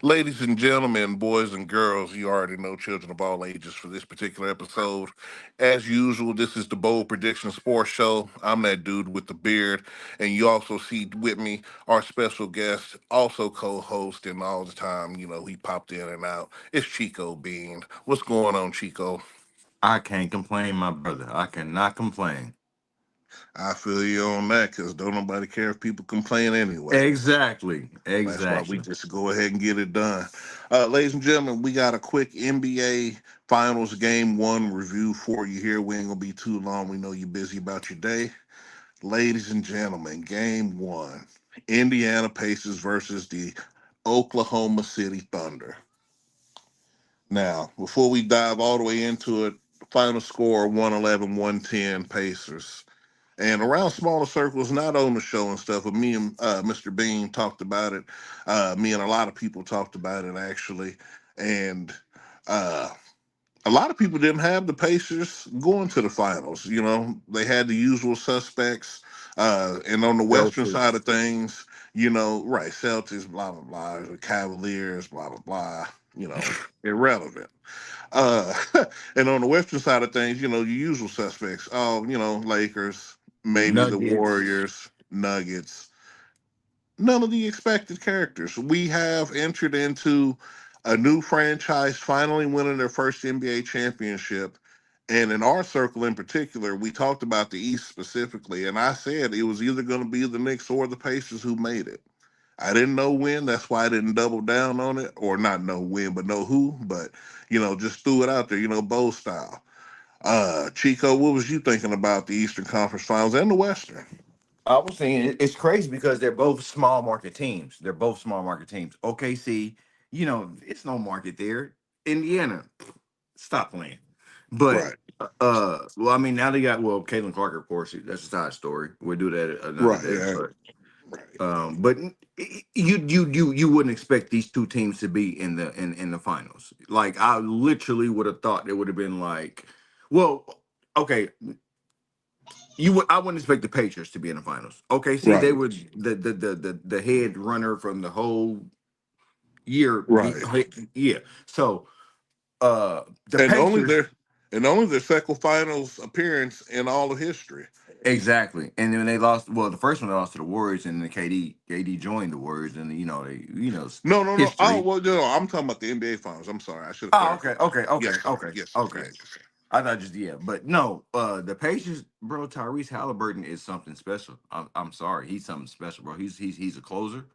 Ladies and gentlemen, boys and girls, you already know children of all ages for this particular episode. As usual, this is the Bold Prediction Sports Show. I'm that dude with the beard. And you also see with me our special guest, also co host, and all the time, he popped in and out. It's Chico Bean. What's going on, Chico? I can't complain, my brother. I cannot complain. I feel you on that because don't nobody care if people complain anyway. Exactly. That's why we Exactly. just go ahead and get it done. Ladies and gentlemen, we got a quick NBA Finals Game 1 review for you here. We ain't going to be too long. We know you're busy about your day. Ladies and gentlemen, Game 1, Indiana Pacers versus the Oklahoma City Thunder. Now, before we dive all the way into it, final score 111-110 Pacers. And around smaller circles, not on the show and stuff, but me and Mr. Bean talked about it. Me and a lot of people talked about it actually, and uh, a lot of people didn't have the Pacers going to the finals. They had the usual suspects, and on the Western side Celtics. of things, right, Celtics, blah blah blah, the Cavaliers, blah blah blah, irrelevant. Uh, and on the Western side of things, your usual suspects. Oh, Lakers, maybe the Nuggets. Warriors, Nuggets. None of the expected characters. We have entered into a new franchise finally winning their first NBA championship. And in our circle in particular, we talked about the East specifically. And I said it was either going to be the Knicks or the Pacers who made it. I didn't know when. That's why I didn't double down on it, or not know when, but know who. But just threw it out there. Bow style. Chico, what was you thinking about the Eastern Conference Finals and the Western? I was saying it's crazy because they're both small market teams. They're both small market teams. OKC, it's no market there. Indiana, stop playing. But Right, well, I mean, now they got Caitlin Clark, of course. That's a side story. We'll do that another right, day. yeah, But right, you wouldn't expect these two teams to be in the finals. Like I literally would have thought it would have been like, well, okay, I wouldn't expect the Patriots to be in the finals. Okay, see, they right, were the head runner from the whole year. right. Yeah, so the And only Pacers. their and only their second finals appearance in all of history. Exactly, and then they lost. Well, the first one they lost to the Warriors, and then KD joined the Warriors, and No, no, no. Oh, history. well, no, I'm talking about the NBA finals. I'm sorry, I should have Oh, clarified. okay, okay, okay, Yes, sir. okay, Yes, sir. okay. Yes, sir. I thought just yeah, but no. The Pacers, bro. Tyrese Halliburton is something special. I'm sorry, he's something special, bro. He's a closer.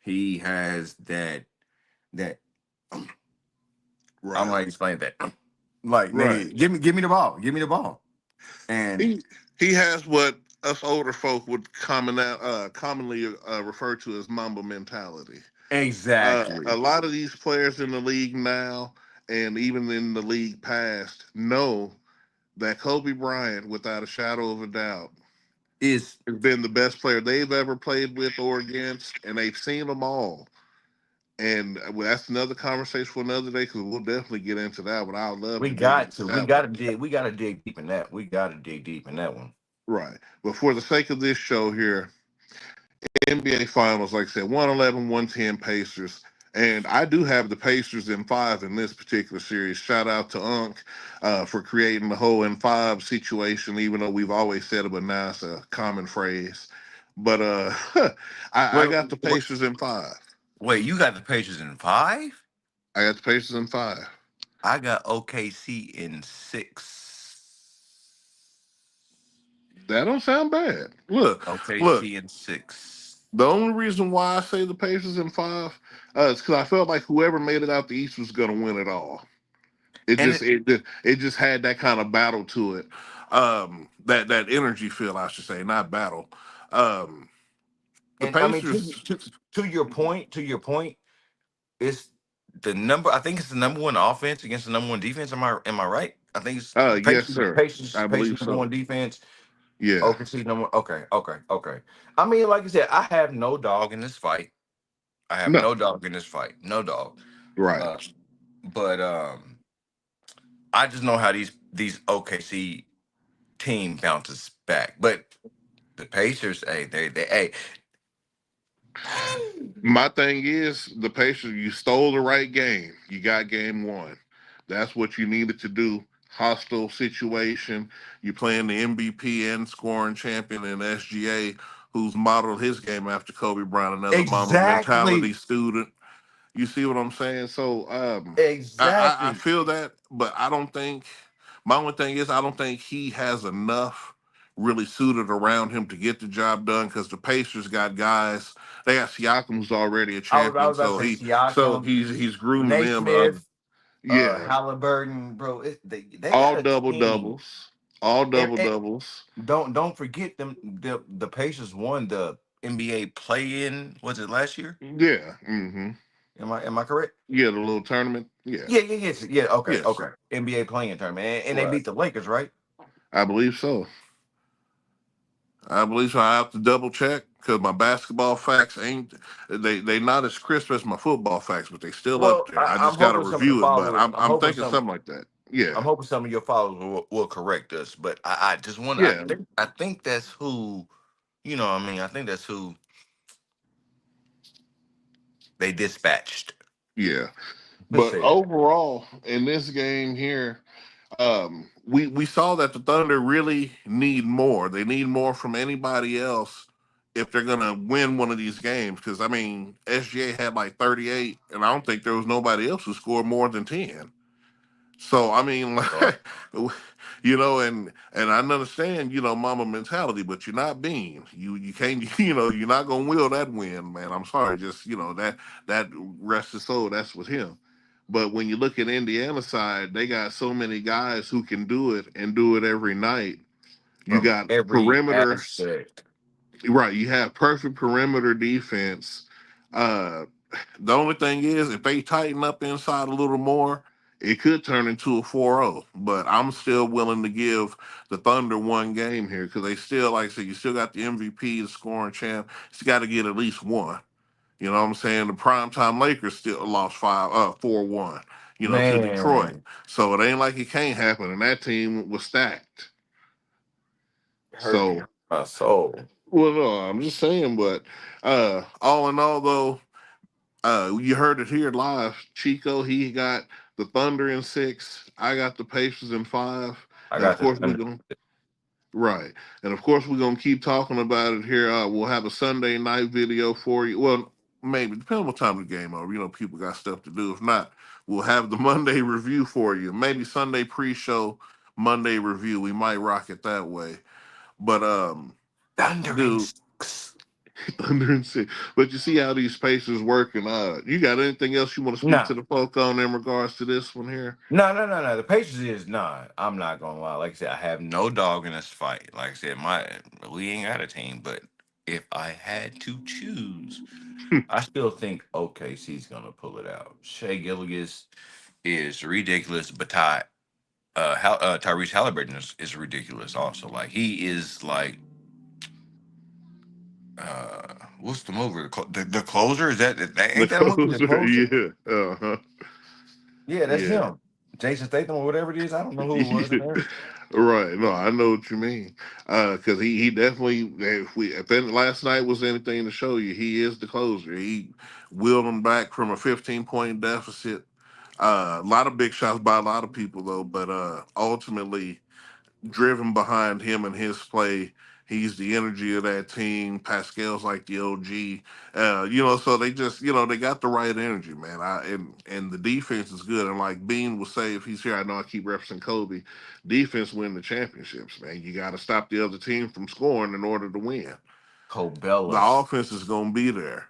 He has that. I'm Right, like explain that. Like, right. nigga, give me the ball, give me the ball, and He has what us older folk would commonly refer to as Mamba mentality. A exactly. lot of these players in the league now, and even in the league past, know that Kobe Bryant, without a shadow of a doubt, Is has been the best player they've ever played with or against, and they've seen them all. And well, that's another conversation for another day because we'll definitely get into that one. I'd love to dig into we that one. got to dig deep in that. We got to dig deep in that one. Right. But for the sake of this show here, NBA Finals, like I said, 111-110 Pacers. And I do have the Pacers in five in this particular series. Shout out to Unc for creating the whole in five situation, even though we've always said it, but now it's a common phrase. But I Wait, got the wait, Pacers in five. wait, you got the Pacers in five? I got the Pacers in five. I got OKC in six. That don't sound bad. Look. OKC in six. The only reason why I say the Pacers in five is because I felt like whoever made it out the East was going to win it all. It And just it just had that kind of battle to it. That energy feel, I should say, not battle. Um, the I mean Pacers. to your point, it's the number. I think it's the number one offense against the number one defense. Am I right? I think it's Yes, sir. I believe Pacers number so. one defense. Yeah. OKC number. Okay. I mean, like I said, I have no dog in this fight. I have No. no dog in this fight. No dog. Right. Uh, but I just know how these OKC team bounces back. But the Pacers, hey, they hey, My thing is the Pacers. You stole the right game. You got game one. That's what you needed to do. Hostile situation. You playing the MVP and scoring champion in SGA, who's modeled his game after Kobe Bryant, another Mamba mentality Exactly. student. You see what I'm saying? So I Exactly. feel that, but I don't think my only thing is I don't think he has enough really suited around him to get the job done because the Pacers got guys. They got Siakam who's already a I champion, was about so to say so Siakam, he's grooming them. Naismith, Yeah, Halliburton, bro. They all got a double team. doubles, all double And doubles. don't forget them. The Pacers won the NBA play-in. Was it last year? Yeah, hmm, Am I correct? yeah, the little tournament. Yeah, Yeah, yeah, yes, yeah. Okay, yes, okay. NBA playing tournament, and they right. beat the Lakers, right? I believe so. I believe so. I have to double check because my basketball facts ain't they not as crisp as my football facts, but they still up Well, there. I I'm just got to hoping some of the review it, but followers. I'm I'm thinking something like that. Yeah, I'm hoping some of your followers will correct us. But I just want. yeah, I think that's who. You know, what I mean, I think that's who they dispatched. yeah. Just But say that. overall, in this game here, we saw that the Thunder really need more. They need more from anybody else if they're gonna win one of these games. Because I mean, SGA had like 38, and I don't think there was nobody else who scored more than 10. So I mean, Right. like, and I understand, mama mentality, but you're not Bean. You can't, you're not gonna will that win, man. I'm sorry, just that rest his soul. That's with him. But when you look at Indiana side, they got so many guys who can do it and do it every night. You From got every perimeter, aspect. right? You have perfect perimeter defense. Uh, the only thing is, if they tighten up inside a little more, it could turn into a 4-0. But I'm still willing to give the Thunder one game here because they still, like I said, you still got the MVP, the scoring champ. You got to get at least one. You know what I'm saying? The primetime Lakers still lost 4-1, to Detroit. Man, So it ain't like it can't happen. And that team was stacked. hurt me, So, hurt my soul. well, no, I'm just saying, but all in all, though, you heard it here live. Chico, he got the Thunder in 6. I got the Pacers in 5. I And of got the course, we're Thunder. going to, right. And of course, we're going to keep talking about it here. We'll have a Sunday night video for you. Well, maybe, depending on what time the game over. People got stuff to do. If not, we'll have the Monday review for you. Maybe Sunday pre show, Monday review. We might rock it that way. But, Thunder in dude, six. Thunder and Six. But you see how these Pacers working. You got anything else you want to speak Nah, to the folk on in regards to this one here? no, no, no, no. The Pacers is nah. I'm not gonna lie. Like I said, I have no dog in this fight. Like I said, we ain't got a team. But if I had to choose, I still think OKC's gonna pull it out. Shea Gilgeous is ridiculous, but Tyrese Halliburton is ridiculous also. Like he is like what's the movie? The closer is that The ain't that movie the closer, closer? yeah, uh-huh, Yeah, that's yeah. him. Jason Statham or whatever it is. I don't know who it was in there. Right. No, I know what you mean. Because he definitely, if last night was anything to show you, he is the closer. He willed them back from a 15-point deficit. A lot of big shots by a lot of people though, but ultimately driven behind him and his play. He's the energy of that team. Pascal's like the OG. So they just, they got the right energy, man. And the defense is good. And like Bean will say, if he's here, I know I keep referencing Kobe. Defense win the championships, man. You got to stop the other team from scoring in order to win. The Cobellas. offense is going to be there,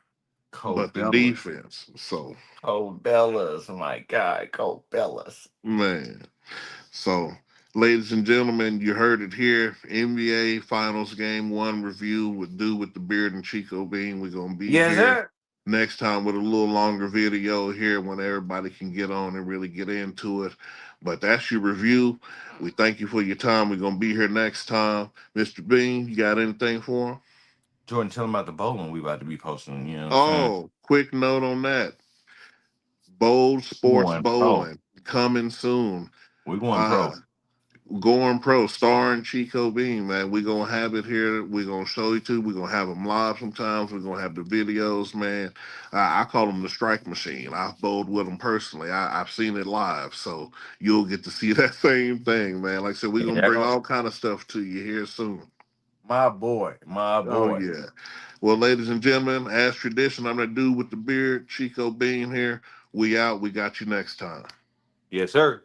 but the Cobellas. defense. So, Cobellas. My God, Cobellas. man. So, ladies and gentlemen, you heard it here. NBA Finals Game 1 review with the Beard and Chico Bean. We're going to be Yes, here sir. next time with a little longer video here when everybody can get on and really get into it. But that's your review. We thank you for your time. We're going to be here next time. Mr. Bean, you got anything for him? Jordan, tell him about the bowling we about to be posting. You know what I'm saying? Oh, quick note on that. Bold We Sports going pro. Bowling coming soon. We going Uh, pro. Going Pro, starring Chico Bean, man. We're gonna have it here. We're gonna show you too. We're gonna have them live sometimes. We're gonna have the videos, man. I call them the strike machine. I've bowled with them personally. I've seen it live, so you'll get to see that same thing, man. Like I said, we're Hey, gonna that bring go all kind of stuff to you here soon. my boy, my Oh boy. yeah. Well, ladies and gentlemen, as tradition, I'm that dude with the beard, Chico Bean here. We out. We got you next time. Yes, sir.